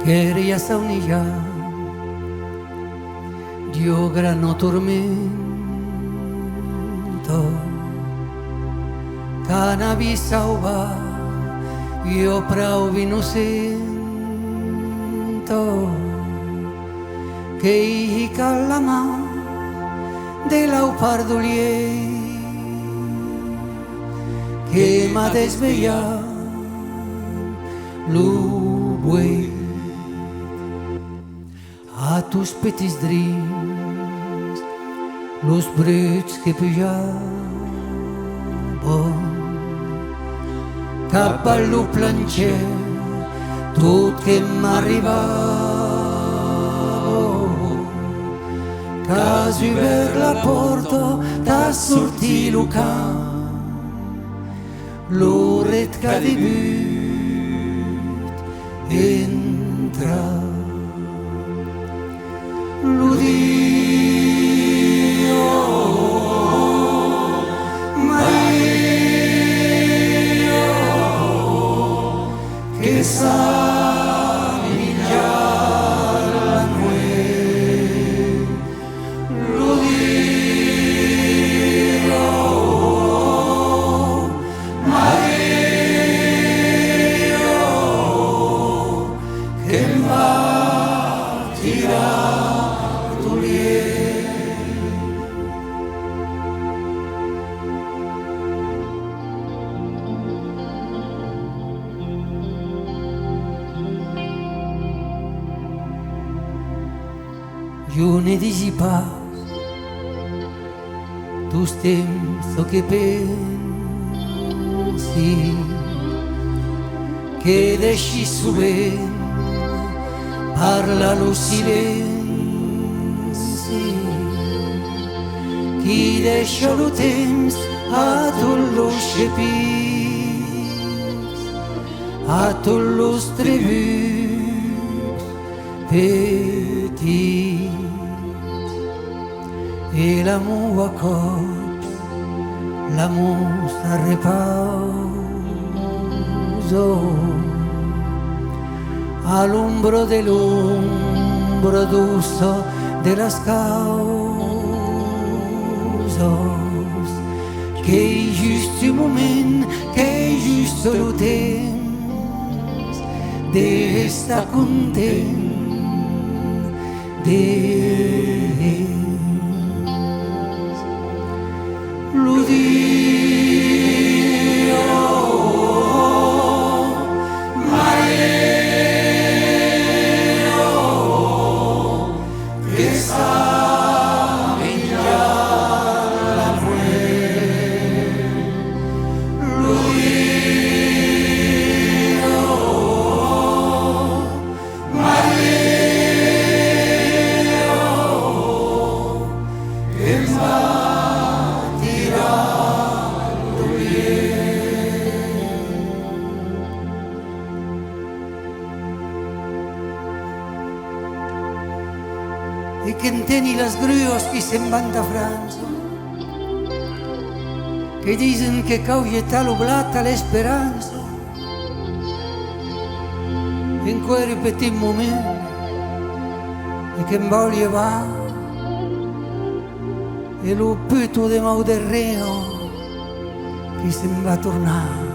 quería saunillar, dio grano tormento, cannabis sauva, io provi no sento, che i callama de leopardulier, che m'ha desvegliat lo buey. A tus petits dreams, los bruts que pujaven cap a lo planxer, tot que m'arribava. Qu'has obert la porta, t'has sortit lo camp, l'oret que ha debut entra. Lo dio Maria che sa migliar la nue. Lo dio Maria che va tirare. Jo ne digi pas tus temps o que pensi, che deixi sovint parla lo silenci, qui deixa lo temps a tots los xepits, a tots los tributs petits. Et l'amour à cops, l'amour ça repose a l'ombra de l'ombra dulce de las causes, que è just un moment, que è just el temps de estar content de lo dio Maria che sa migliar la nue. Lo dio Maria che va e che enteni las grues que se'n van de França, que dicen que cau getar lo blat a l'esperança, en quel petit moment e che em va llevar e lo puto de mau de reo que se'n va tornar.